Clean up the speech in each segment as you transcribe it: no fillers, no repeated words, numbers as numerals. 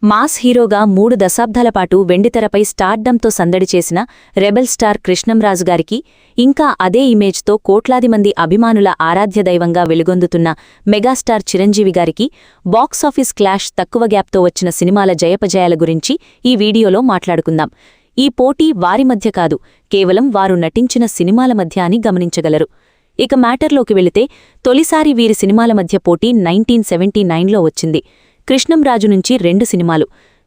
Mass హీరోగా 3 దశాబ్దాల పాటు వెండితెరపై స్టార్డమ్తో సందడి చేసిన రెబెల్ స్టార్ కృష్ణంరాజు గారికి, ఇంకా అదే ఇమేజ్తో కోట్లాది మంది అభిమానుల ఆరాధ్యదైవంగా వెలుగొందుతున్న మెగాస్టార్ చిరంజీవి గారికి బాక్సాఫీస్ క్లాష్ తక్కువ గ్యాప్తో వచ్చిన సినిమాల జయపజయాల గురించి ఈ వీడియోలో మాట్లాడుకుందాం. ఈ పోటీ వారి మధ్య కాదు, కేవలం వారు నటించిన సినిమాల మధ్య అని గమనించగలరు. ఇక మ్యాటర్లోకి వెళితే, తొలిసారి వీరి సినిమాల మధ్య పోటీ 1979లో వచ్చింది. కృష్ణంరాజు నుంచి 2 సినిమాలు,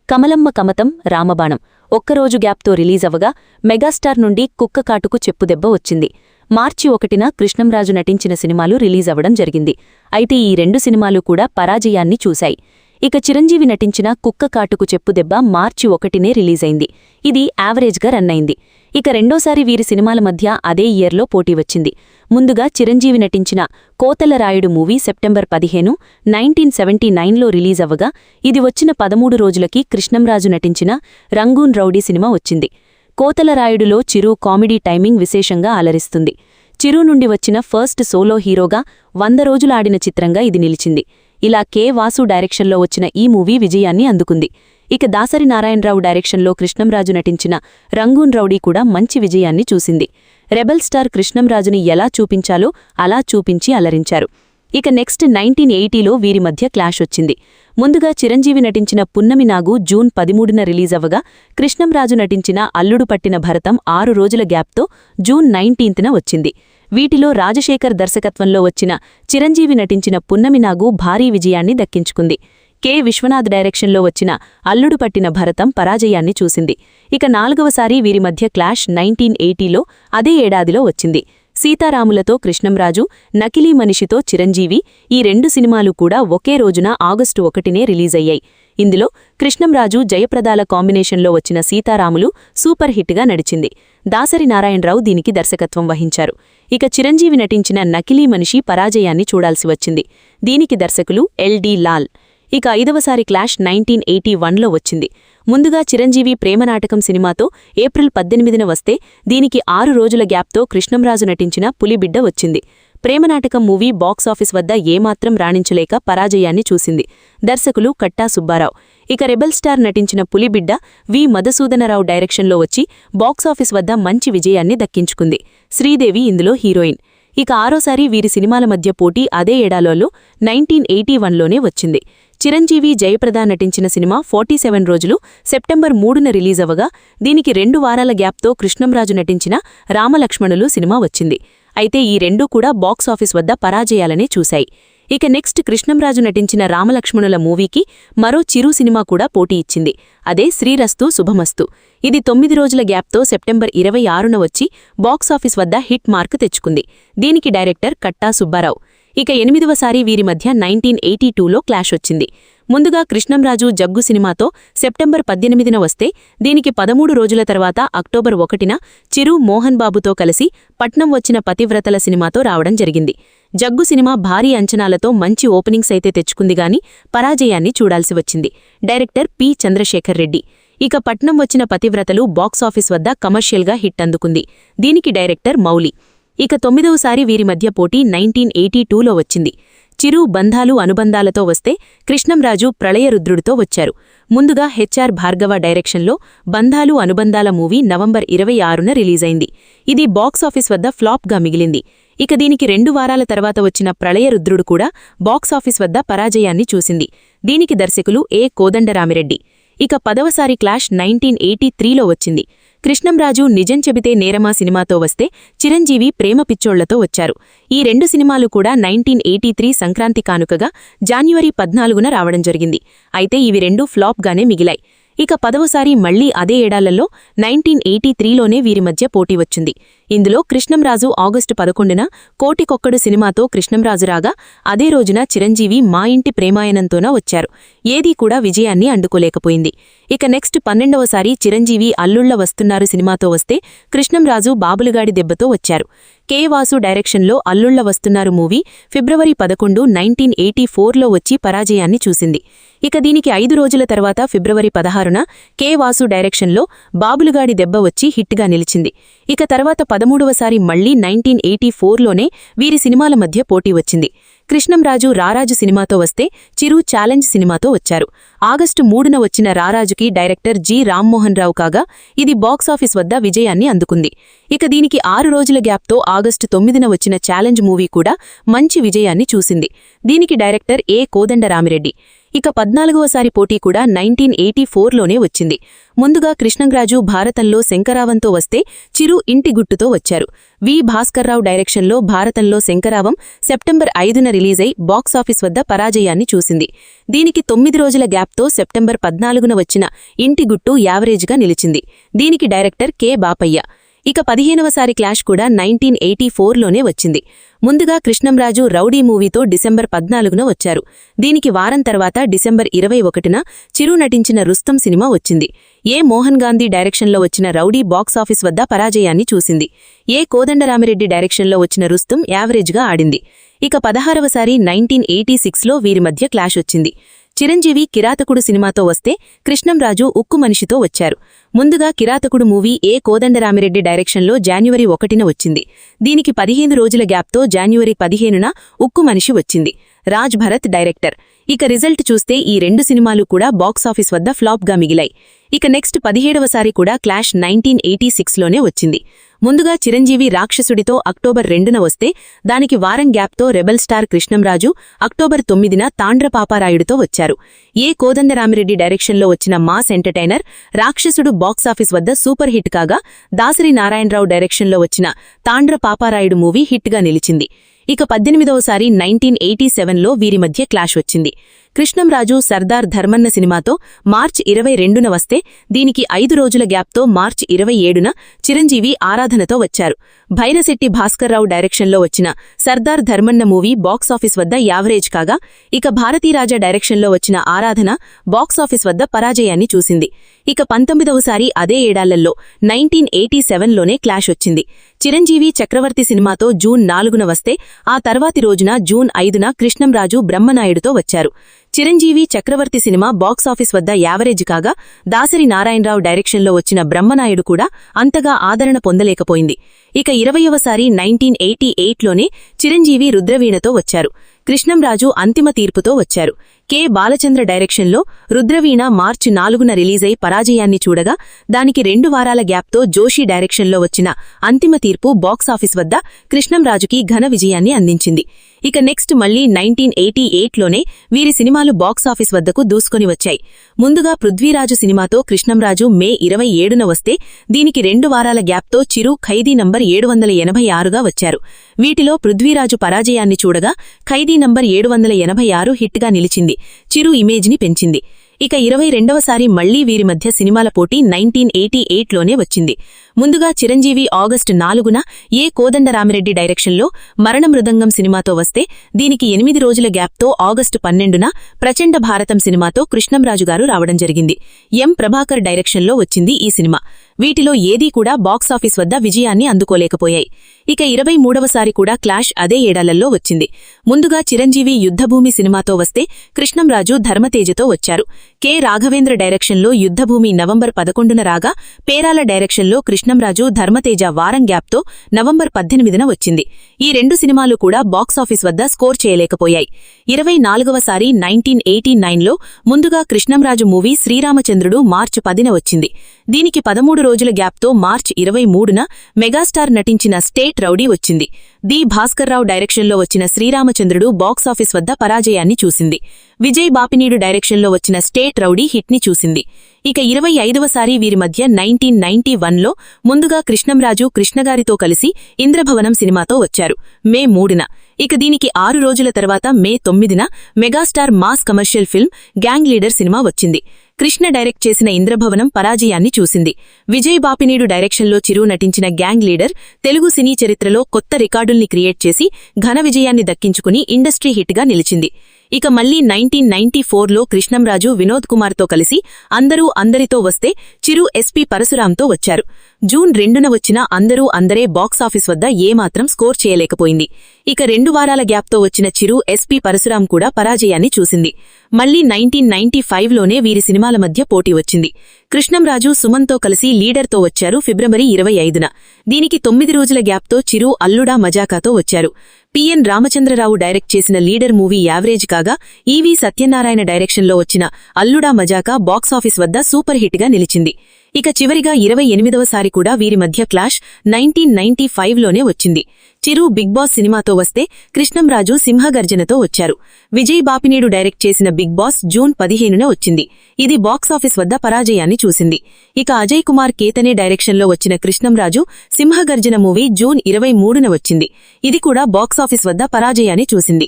కమలమ్మ కమతం, రామబాణం ఒక్కరోజు గ్యాప్తో రిలీజవగా, మెగాస్టార్ నుండి కుక్క కాటుకు చెప్పుదెబ్బ వచ్చింది. మార్చి 1న కృష్ణంరాజు నటించిన సినిమాలు రిలీజవడం జరిగింది. అయితే ఈ 2 సినిమాలు కూడా పరాజయాన్ని చూశాయి. ఇక చిరంజీవి నటించిన కుక్క కాటుకు చెప్పుదెబ్బ మార్చి 1నే రిలీజైంది. ఇది యావరేజ్గా రన్నైంది. ఇక రెండోసారి వీరి సినిమాల మధ్య అదే ఇయర్లో పోటీ వచ్చింది. ముందుగా చిరంజీవి నటించిన కోతల రాయుడు మూవీ సెప్టెంబర్ 15, 1979లో రిలీజవ్వగా, ఇది వచ్చిన 13 రోజులకి కృష్ణంరాజు నటించిన రంగూన్ రౌడీ సినిమా వచ్చింది. కోతల రాయుడులో చిరు కామెడీ టైమింగ్ విశేషంగా అలరిస్తుంది. చిరు నుండి వచ్చిన ఫస్ట్ సోలో హీరోగా 100 రోజులు ఆడిన చిత్రంగా ఇది నిలిచింది. ఇలా కె. వాసు డైరెక్షన్లో వచ్చిన ఈ మూవీ విజయాన్ని అందుకుంది. ఇక దాసరి నారాయణరావు డైరెక్షన్లో కృష్ణంరాజు నటించిన రంగూన్ రౌడీ కూడా మంచి విజయాన్ని చూసింది. రెబెల్ స్టార్ కృష్ణంరాజుని ఎలా చూపించాలో అలా చూపించి అలరించారు. ఇక నెక్స్ట్ 1980లో వీరి మధ్య క్లాష్ వచ్చింది. ముందుగా చిరంజీవి నటించిన పున్నమి నాగు జూన్ 13న రిలీజవ్వగా, కృష్ణంరాజు నటించిన అల్లుడు పట్టిన భరతం 6 రోజుల గ్యాప్తో జూన్ 19న వచ్చింది. వీటిలో రాజశేఖర్ దర్శకత్వంలో వచ్చిన చిరంజీవి నటించిన పున్నమి నాగు భారీ విజయాన్ని దక్కించుకుంది. కె. విశ్వనాథ్ డైరెక్షన్లో వచ్చిన అల్లుడు పట్టిన భరతం పరాజయాన్ని చూసింది. ఇక 4వసారి వీరి మధ్య క్లాష్ 1980లో అదే ఏడాదిలో వచ్చింది. సీతారాములతో కృష్ణంరాజు, నకిలీ మనిషితో చిరంజీవి ఈ 2 సినిమాలు కూడా ఒకే రోజున ఆగస్టు 1నే రిలీజయ్యాయి. ఇందులో కృష్ణంరాజు జయప్రదాల కాంబినేషన్లో వచ్చిన సీతారాములు సూపర్ హిట్గా నడిచింది. దాసరి నారాయణరావు దీనికి దర్శకత్వం వహించారు. ఇక చిరంజీవి నటించిన నకిలీ మనిషి పరాజయాన్ని చూడాల్సి వచ్చింది. దీనికి దర్శకులు ఎల్.డి. లాల్. ఇక 5వసారి క్లాష్ 1981లో వచ్చింది. ముందుగా చిరంజీవి ప్రేమనాటకం సినిమాతో ఏప్రిల్ 18న వస్తే, దీనికి 6 రోజుల గ్యాప్తో కృష్ణంరాజు నటించిన పులిబిడ్డ వచ్చింది. ప్రేమనాటకం మూవీ బాక్సాఫీస్ వద్ద ఏమాత్రం రాణించలేక పరాజయాన్ని చూసింది. దర్శకులు కట్టా సుబ్బారావు. ఇక రెబెల్ స్టార్ నటించిన పులిబిడ్డ వి. మధుసూదనరావు డైరెక్షన్లో వచ్చి బాక్సాఫీస్ వద్ద మంచి విజయాన్ని దక్కించుకుంది. శ్రీదేవి ఇందులో హీరోయిన్. ఇక 6వసారి వీరి సినిమాల మధ్య పోటీ అదే ఏడాదిలో 1981లోనే వచ్చింది. చిరంజీవి జయప్రద నటించిన సినిమా 47 రోజులు సెప్టెంబర్ 3న రిలీజవగా, దీనికి 2 వారాల గ్యాప్తో కృష్ణంరాజు నటించిన రామలక్ష్మణులు సినిమా వచ్చింది. అయితే ఈ 2 కూడా బాక్సాఫీస్ వద్ద పరాజయాలనే చూశాయి. ఇక నెక్స్ట్ కృష్ణంరాజు నటించిన రామలక్ష్మణుల మూవీకి మరో చిరు సినిమా కూడా పోటీ ఇచ్చింది. అదే శ్రీరస్తు శుభమస్తు. ఇది 9 రోజుల గ్యాప్తో సెప్టెంబర్ 26న వచ్చి బాక్సాఫీస్ వద్ద హిట్ మార్క్ తెచ్చుకుంది. దీనికి డైరెక్టర్ కట్టా సుబ్బారావు. ఇక 8వసారి వీరి మధ్య 1982లో క్లాష్ వచ్చింది. ముందుగా కృష్ణంరాజు జగ్గు సినిమాతో సెప్టెంబర్ 18న వస్తే, దీనికి 13 రోజుల తర్వాత అక్టోబర్ 1న చిరు మోహన్ బాబుతో కలిసి పట్నం వచ్చిన పతివ్రతల సినిమాతో రావడం జరిగింది. జగ్గు సినిమా భారీ అంచనాలతో మంచి ఓపెనింగ్స్ అయితే తెచ్చుకుందిగాని పరాజయాన్ని చూడాల్సి వచ్చింది. Director P. చంద్రశేఖర్ రెడ్డి. ఇక పట్నం వచ్చిన పతివ్రతలు బాక్సాఫీస్ వద్ద కమర్షియల్గా హిట్ అందుకుంది. దీనికి డైరెక్టర్ మౌలి. ఇక 9వసారి వీరి మధ్య పోటీ 1982లో వచ్చింది. చిరు బంధాలు అనుబంధాలతో వస్తే, కృష్ణంరాజు ప్రళయరుద్రుడితో వచ్చారు. ముందుగా హెచ్.ఆర్. భార్గవ డైరెక్షన్లో బంధాలు అనుబంధాల మూవీ నవంబర్ 26న రిలీజైంది. ఇది బాక్సాఫీస్ వద్ద ఫ్లాప్గా మిగిలింది. ఇక దీనికి 2 వారాల తర్వాత వచ్చిన ప్రళయరుద్రుడు కూడా బాక్సాఫీస్ వద్ద పరాజయాన్ని చూసింది. దీనికి దర్శకులు ఏ. కోదండరామిరెడ్డి. ఇక 10వసారి క్లాష్ 1983లో వచ్చింది. కృష్ణంరాజు నిజం చెబితే నేరమా సినిమాతో వస్తే, చిరంజీవి ప్రేమ పిచ్చోళ్లతో వచ్చారు. ఈ 2 సినిమాలు కూడా 1983 సంక్రాంతి కానుకగా జాన్యువరి 14న రావడం జరిగింది. అయితే ఇవి 2 ఫ్లాప్గానే మిగిలాయి. ఇక 10వసారి మళ్లీ అదే ఏడాళ్లలో 1983లోనే వీరి మధ్య పోటీ వచ్చింది. ఇందులో కృష్ణంరాజు ఆగస్టు 11న కోటికొక్కడు సినిమాతో కృష్ణంరాజు రాగా, అదే రోజున చిరంజీవి మా ఇంటి ప్రేమాయణంతోన వచ్చారు. ఏదీ కూడా విజయాన్ని అందుకోలేకపోయింది. ఇక నెక్స్ట్ 12వసారి చిరంజీవి అల్లుళ్ల వస్తున్నారు సినిమాతో వస్తే, కృష్ణంరాజు బాబులుగాడి దెబ్బతో వచ్చారు. కె. వాసు డైరెక్షన్లో అల్లుళ్ల వస్తున్నారు మూవీ ఫిబ్రవరి 11, 1984లో వచ్చి పరాజయాన్ని చూసింది. ఇక దీనికి 5 రోజుల తర్వాత ఫిబ్రవరి 16న కె. వాసు డైరెక్షన్లో బాబులుగాడి దెబ్బ వచ్చి హిట్గా నిలిచింది. ఇక తర్వాత 13వసారి మళ్లీ 1984లోనే వీరి సినిమాల మధ్య పోటీ వచ్చింది. కృష్ణంరాజు రారాజు సినిమాతో వస్తే చిరు ఛాలెంజ్ సినిమాతో వచ్చారు. ఆగస్టు 3న వచ్చిన రారాజుకి డైరెక్టర్ జి రామ్మోహన్ రావు కాగా ఇది బాక్సాఫీస్ వద్ద విజయాన్ని అందుకుంది. ఇక దీనికి 6 రోజుల గ్యాప్తో ఆగస్టు 9న వచ్చిన ఛాలెంజ్ మూవీ కూడా మంచి విజయాన్ని చూసింది. దీనికి డైరెక్టర్ ఏ కోదండరామిరెడ్డి. ఇక 14వసారి పోటీ కూడా 1984లోనే వచ్చింది. ముందుగా కృష్ణంరాజు భారతంలో శంకరావంతో వస్తే చిరు ఇంటి గుట్టుతో వచ్చారు. వి భాస్కర్రావు డైరెక్షన్లో భారతంలో శంకరావం సెప్టెంబర్ 5న రిలీజై బాక్సాఫీస్ వద్ద పరాజయాన్ని చూసింది. దీనికి 9 రోజుల గ్యాప్తో సెప్టెంబర్ 14న వచ్చిన ఇంటి గుట్టు యావరేజ్గా నిలిచింది. దీనికి డైరెక్టర్ కె బాపయ్య. ఇక 15వసారి క్లాష్ కూడా 1984లోనే వచ్చింది. ముందుగా కృష్ణంరాజు రౌడీ మూవీతో డిసెంబర్ 14న వచ్చారు. దీనికి వారం తర్వాత డిసెంబర్ 21న చిరు నటించిన రుస్తం సినిమా వచ్చింది. ఏ మోహన్ గాంధీ డైరెక్షన్లో వచ్చిన రౌడీ బాక్సాఫీస్ వద్ద పరాజయాన్ని చూసింది. ఏ కోదండరామిరెడ్డి డైరెక్షన్లో వచ్చిన రుస్తం యావరేజ్గా ఆడింది. ఇక 16వసారి 1986లో వీరి మధ్య క్లాష్ వచ్చింది. చిరంజీవి కిరాతకుడు సినిమాతో వస్తే కృష్ణంరాజు ఉక్కు మనిషితో వచ్చారు. ముందుగా కిరాతకుడు మూవీ ఏ కోదండరామిరెడ్డి డైరెక్షన్లో జాన్యువరి 1న వచ్చింది. దీనికి 15 రోజుల గ్యాప్తో జాన్యువరి 15న ఉక్కు మనిషి వచ్చింది. రాజ్ భరత్ డైరెక్టర్. ఇక రిజల్ట్ చూస్తే ఈ 2 సినిమాలు కూడా బాక్సాఫీస్ వద్ద ఫ్లాప్గా మిగిలాయి. ఇక నెక్స్ట్ 17వసారి కూడా క్లాష్ 1986లోనే వచ్చింది. ముందుగా చిరంజీవి రాక్షసుడితో అక్టోబర్ 2న వస్తే దానికి వారం గ్యాప్తో రెబెల్ స్టార్ కృష్ణంరాజు అక్టోబర్ 9న తాండ్రపాపారాయుడితో వచ్చారు. ఏ కోదండరామిరెడ్డి డైరెక్షన్లో వచ్చిన మాస్ ఎంటర్టైనర్ రాక్షసుడు బాక్సాఫీస్ వద్ద సూపర్ హిట్ కాగా దాసరి నారాయణరావు డైరెక్షన్లో వచ్చిన తాండ్రపాపారాయుడు మూవీ హిట్గా నిలిచింది. ఇక 18వసారి 1987లో వీరి మధ్య క్లాష్ వచ్చింది. కృష్ణంరాజు సర్దార్ ధర్మన్న సినిమాతో మార్చి 22న వస్తే దీనికి 5 రోజుల గ్యాప్తో మార్చి 27న చిరంజీవి ఆరాధనతో వచ్చారు. భైరశెట్టి భాస్కర్రావు డైరెక్షన్లో వచ్చిన సర్దార్ ధర్మన్న మూవీ బాక్సాఫీస్ వద్ద యావరేజ్ కాగా ఇక భారతీరాజా డైరెక్షన్లో వచ్చిన ఆరాధన బాక్సాఫీస్ వద్ద పరాజయాన్ని చూసింది. ఇక 19వసారి అదే ఏడాళ్లలో 1987లోనే క్లాష్ వచ్చింది. చిరంజీవి చక్రవర్తి సినిమాతో జూన్ 4న వస్తే ఆ తర్వాతి రోజున జూన్ 5న కృష్ణంరాజు బ్రహ్మనాయుడుతో వచ్చారు. చిరంజీవి చక్రవర్తి సినిమా బాక్సాఫీస్ వద్ద యావరేజ్ కాగా దాసరి నారాయణరావు డైరెక్షన్లో వచ్చిన బ్రహ్మనాయుడు కూడా అంతగా ఆదరణ పొందలేకపోయింది. ఇక 20వసారి 1988లోనే చిరంజీవి రుద్రవీణతో వచ్చారు. కృష్ణంరాజు అంతిమ తీర్పుతో వచ్చారు. కె బాలచంద్ర డైరెక్షన్లో రుద్రవీణ మార్చి 4న రిలీజై పరాజయాన్ని చూడగా దానికి 2 వారాల గ్యాప్తో జోషి డైరెక్షన్లో వచ్చిన అంతిమ తీర్పు బాక్సాఫీస్ వద్ద కృష్ణంరాజుకి ఘన విజయాన్ని అందించింది. ఇక నెక్స్ట్ మళ్లీ 1988లోనే వీరి సినిమాలు బాక్సాఫీస్ వద్దకు దూసుకొని వచ్చాయి. ముందుగా పృథ్వీరాజు సినిమాతో కృష్ణంరాజు మే 27న వస్తే దీనికి 2 వారాల గ్యాప్తో చిరు ఖైదీ నంబర్ 786గా వచ్చారు. వీటిలో పృథ్వీరాజు పరాజయాన్ని చూడగా ఖైదీ నంబర్ 786 హిట్గా నిలిచింది. చిరు ఇమేజ్ని పెంచింది. ఇక 22వసారి మళ్లీ వీరి మధ్య సినిమాల పోటీ 1988లోనే వచ్చింది. ముందుగా చిరంజీవి ఆగస్టు 4న ఏ కోదండరామిరెడ్డి డైరెక్షన్లో మరణమృదంగం సినిమాతో వస్తే దీనికి 8 రోజుల గ్యాప్తో ఆగస్టు 12న ప్రచండ భారతం సినిమాతో కృష్ణంరాజుగారు రావడం జరిగింది. ఎం ప్రభాకర్ డైరెక్షన్లో వచ్చింది ఈ సినిమా. వీటిలో ఏదీ కూడా బాక్సాఫీస్ వద్ద విజయాన్ని అందుకోలేకపోయాయి. ఇక 23వసారి కూడా క్లాష్ అదే ఏడాళ్లలో వచ్చింది. ముందుగా చిరంజీవి యుద్ధభూమి సినిమాతో వస్తే కృష్ణంరాజు ధర్మతేజతో వచ్చారు. కె రాఘవేంద్ర డైరెక్షన్లో యుద్ధభూమి నవంబర్ 11న రాగా పేరాల డైరెక్షన్లో కృష్ణంరాజు ధర్మతేజ వారం గ్యాప్తో నవంబర్ 18న వచ్చింది. ఈ 2 సినిమాలు కూడా బాక్సాఫీస్ వద్ద స్కోర్ చేయలేకపోయాయి. 24వసారి 1989లో ముందుగా కృష్ణంరాజు మూవీ శ్రీరామచంద్రుడు మార్చి 10న వచ్చింది. దీనికి 13 రోజుల గ్యాప్తో మార్చి 23న మెగాస్టార్ నటించిన స్టేట్ రౌడీ వచ్చింది. ది భాస్కర్రావు డైరెక్షన్లో వచ్చిన శ్రీరామచంద్రుడు బాక్సాఫీస్ వద్ద పరాజయాన్ని చూసింది. విజయ్ బాపినీడు డైరెక్షన్లో వచ్చిన స్టేట్ రౌడీ హిట్ని చూసింది. ఇక 25వసారి వీరి మధ్య 1991లో ముందుగా కృష్ణంరాజు కృష్ణగారితో కలిసి ఇంద్రభవనం సినిమాతో వచ్చారు మే 3న. ఇక దీనికి 6 రోజుల తర్వాత మే 9న megastar mass commercial film Gang Leader సినిమా వచ్చింది. కృష్ణ డైరెక్ట్ చేసిన ఇంద్రభవనం పరాజయాన్ని చూసింది. విజయ్ బాపినీడు డైరెక్షన్లో చిరు నటించిన గ్యాంగ్ లీడర్ తెలుగు సినీ చరిత్రలో కొత్త రికార్డుల్ని క్రియేట్ చేసి ఘన విజయాన్ని దక్కించుకుని ఇండస్ట్రీ హిట్గా నిలిచింది. ఇక మళ్లీ 1994లో కృష్ణంరాజు వినోద్ కుమార్తో కలిసి అందరూ అందరితో వస్తే చిరు ఎస్పీ పరశురాంతో వచ్చారు. జూన్ 2న వచ్చిన అందరూ అందరే బాక్సాఫీస్ వద్ద ఏమాత్రం స్కోర్ చేయలేకపోయింది. ఇక 2 వారాల గ్యాప్తో వచ్చిన చిరు ఎస్పీ పరశురాం కూడా పరాజయాన్ని చూసింది. మళ్లీ 1995లోనే వీరి సినిమాల మధ్య పోటీ వచ్చింది. కృష్ణంరాజు సుమన్తో కలిసి లీడర్తో వచ్చారు ఫిబ్రవరి 25న. దీనికి 9 రోజుల గ్యాప్తో చిరు అల్లుడా మజాకాతో వచ్చారు. పిఎన్ రామచంద్రరావు డైరెక్ట్ చేసిన లీడర్ మూవీ యావరేజ్ కాగా ఈవీ సత్యనారాయణ డైరెక్షన్లో వచ్చిన అల్లుడా మజాకా బాక్సాఫీస్ వద్ద సూపర్ హిట్గా నిలిచింది. ఇక చివరిగా 28వసారి కూడా వీరి మధ్య క్లాష్ 1995లోనే వచ్చింది. చిరు బిగ్ బాస్ సినిమాతో వస్తే కృష్ణంరాజు సింహగర్జనతో వచ్చారు. విజయ్ బాపినీడు డైరెక్ట్ చేసిన బిగ్ బాస్ జూన్ 15న వచ్చింది. ఇది బాక్సాఫీస్ వద్ద పరాజయాన్ని చూసింది. ఇక అజయ్ కుమార్ కేతనే డైరెక్షన్లో వచ్చిన కృష్ణంరాజు సింహగర్జన మూవీ జూన్ 23న వచ్చింది. ఇది కూడా బాక్సాఫీస్ వద్ద పరాజయాన్ని చూసింది.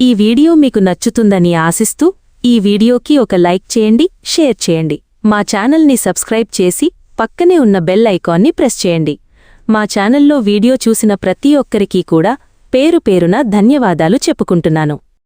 ఈ వీడియో మీకు నచ్చుతుందని ఆశిస్తూ ఈ వీడియోకి ఒక లైక్ చేయండి, షేర్ చేయండి. మా ఛానల్ని సబ్స్క్రైబ్ చేసి పక్కనే ఉన్న బెల్ ఐకాన్ని ప్రెస్ చేయండి. మా ఛానల్లో వీడియో చూసిన ప్రతి ఒక్కరికీ కూడా పేరు పేరున ధన్యవాదాలు చెప్పుకుంటున్నాను.